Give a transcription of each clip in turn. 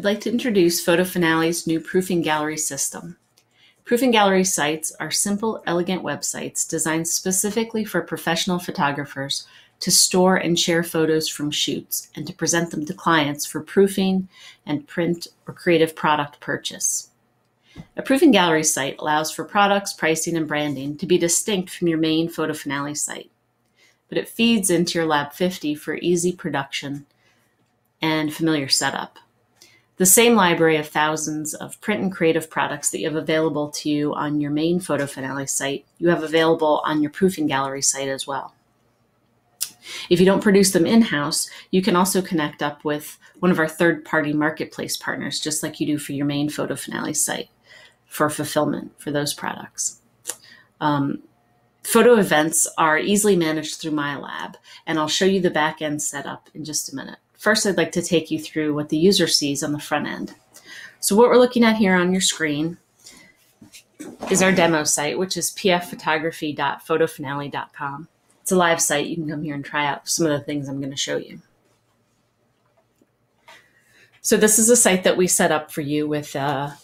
like to introduce Photo Finale's new Proofing Gallery system. Proofing Gallery sites are simple, elegant websites designed specifically for professional photographers to store and share photos from shoots and to present them to clients for proofing and print or creative product purchase. A Proofing Gallery site allows for products, pricing, and branding to be distinct from your main Photo Finale site, but it feeds into your Lab 50 for easy production and familiar setup. The same library of thousands of print and creative products that you have available to you on your main Photo Finale site, you have available on your Proofing Gallery site as well. If you don't produce them in-house, you can also connect up with one of our third-party marketplace partners, just like you do for your main Photo Finale site, for fulfillment for those products. Photo events are easily managed through myLab, and I'll show you the back-end setup in just a minute. First, I'd like to take you through what the user sees on the front end. So what we're looking at here on your screen is our demo site, which is pfphotography.photofinale.com. It's a live site. You can come here and try out some of the things I'm going to show you. So this is a site that we set up for you with a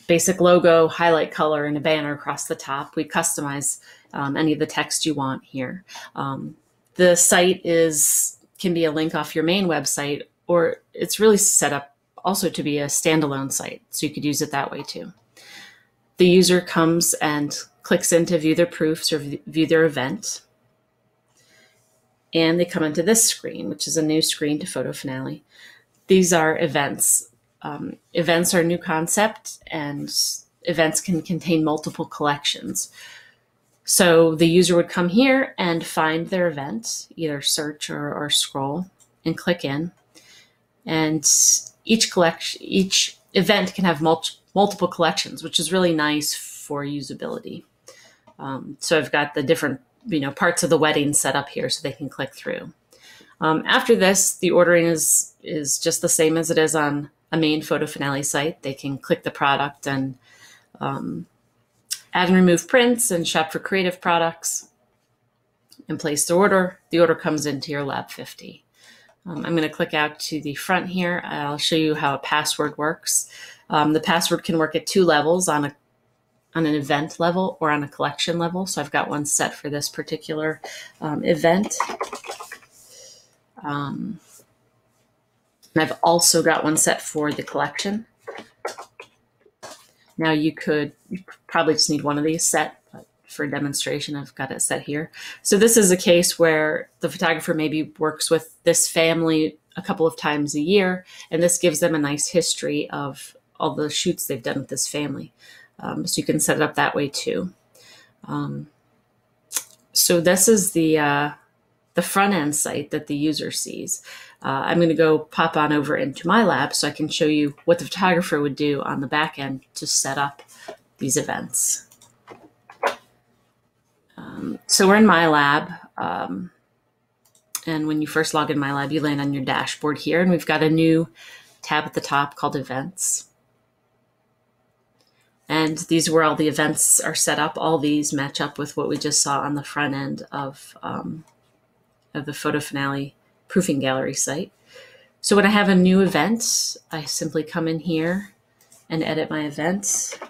basic logo, highlight color, and a banner across the top. We customize any of the text you want here. The site can be a link off your main website, or it's really set up also to be a standalone site, so you could use it that way too. The user comes and clicks in to view their proofs or view their event, and they come into this screen, which is a new screen to Photo Finale. These are events. Events are a new concept, and events can contain multiple collections. So the user would come here and find their event, either search or scroll, and click in. And each event can have multiple collections, which is really nice for usability. So I've got the different parts of the wedding set up here so they can click through. After this, the ordering is just the same as it is on a main Photo Finale site. They can click the product and add and remove prints and shop for creative products and place the order. The order comes into your Lab 50. I'm going to click out to the front here. I'll show you how a password works. The password can work at two levels, on an event level or on a collection level. So I've got one set for this particular event. And I've also got one set for the collection. Now you probably just need one of these set, but for demonstration, I've got it set here. So this is a case where the photographer maybe works with this family a couple of times a year, and this gives them a nice history of all the shoots they've done with this family. So you can set it up that way too. So this is the front end site that the user sees. I'm going to go pop on over into myLab so I can show you what the photographer would do on the back end to set up these events. So we're in myLab, and when you first log in myLab, you land on your dashboard here, and we've got a new tab at the top called Events. And these are where all the events are set up. All these match up with what we just saw on the front end of the Photo Finale Proofing Gallery site. So when I have a new event, I simply come in here and edit my event.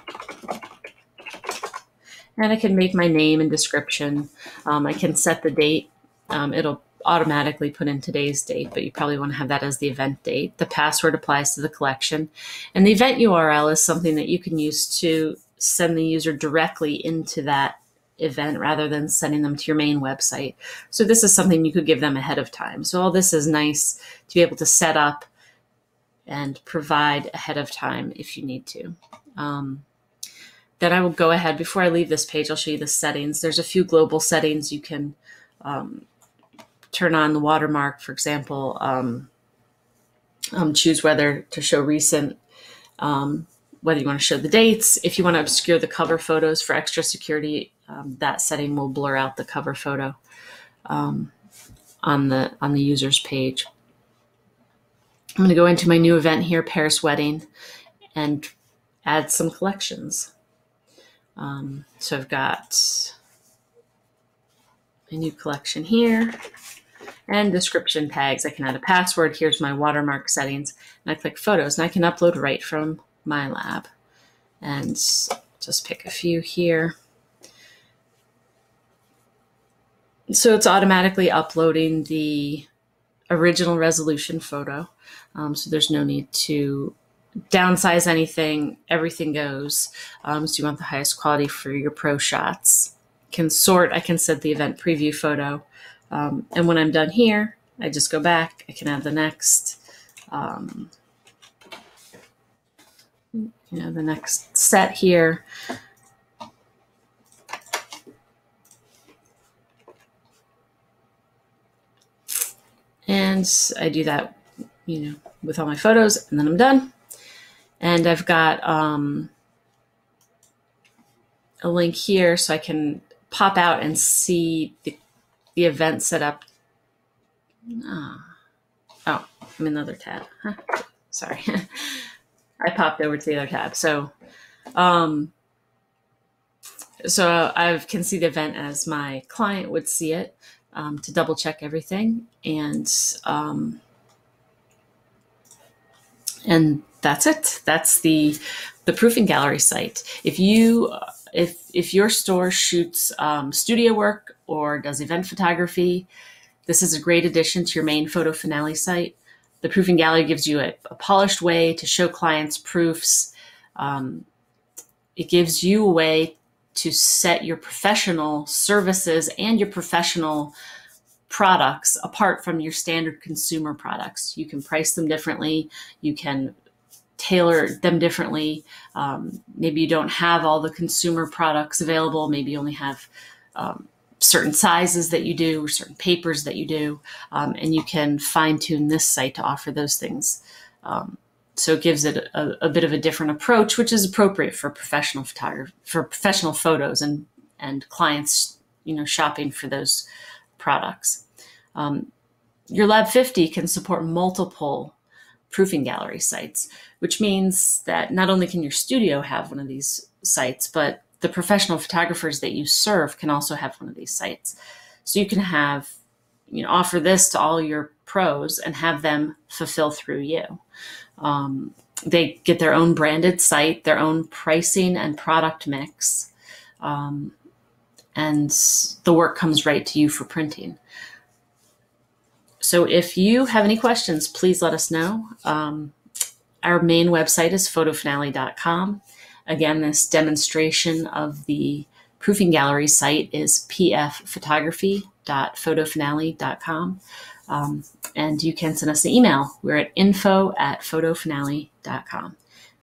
And I can make my name and description. I can set the date. It'll automatically put in today's date, but you probably want to have that as the event date. The password applies to the collection. And the event URL is something that you can use to send the user directly into that event rather than sending them to your main website. So this is something you could give them ahead of time. So all this is nice to be able to set up and provide ahead of time if you need to. Then I will go ahead, before I leave this page, I'll show you the settings. There's a few global settings. You can turn on the watermark, for example, choose whether to show recent, whether you want to show the dates. If you want to obscure the cover photos for extra security, that setting will blur out the cover photo on the user's page. I'm going to go into my new event here, Paris Wedding, and add some collections. So I've got a new collection here, And description tags, I can add a password. Here's my watermark settings. And I click photos and I can upload right from myLab. And just pick a few here. So it's automatically uploading the original resolution photo. So there's no need to downsize anything. Everything goes. So you want the highest quality for your pro shots. Can sort. I can set the event preview photo. And when I'm done here, I just go back. I can add the next, the next set here. And I do that, with all my photos, and then I'm done. And I've got a link here so I can pop out and see the event setup. Oh, I'm in another tab. Huh? Sorry. I popped over to the other tab. So I can see the event as my client would see it, to double check everything. And that's it. That's the Proofing Gallery site. If your store shoots studio work or does event photography, this is a great addition to your main photo finale site. The Proofing Gallery gives you a polished way to show clients proofs. It gives you a way to set your professional services and your professional products apart from your standard consumer products. You can price them differently. You can tailor them differently. Maybe you don't have all the consumer products available. Maybe you only have certain sizes that you do or certain papers that you do. And you can fine tune this site to offer those things. So it gives it a bit of a different approach, which is appropriate for professional photography, for professional photos and clients, shopping for those products. Your Lab 50 can support multiple Proofing Gallery sites, which means that not only can your studio have one of these sites, but the professional photographers that you serve can also have one of these sites. So you can have, offer this to all your pros and have them fulfill through you. They get their own branded site, their own pricing and product mix, and the work comes right to you for printing. So if you have any questions, please let us know. Our main website is photofinale.com. Again, this demonstration of the Proofing Gallery site is pfphotography.photofinale.com. And you can send us an email. We're at info@photofinale.com.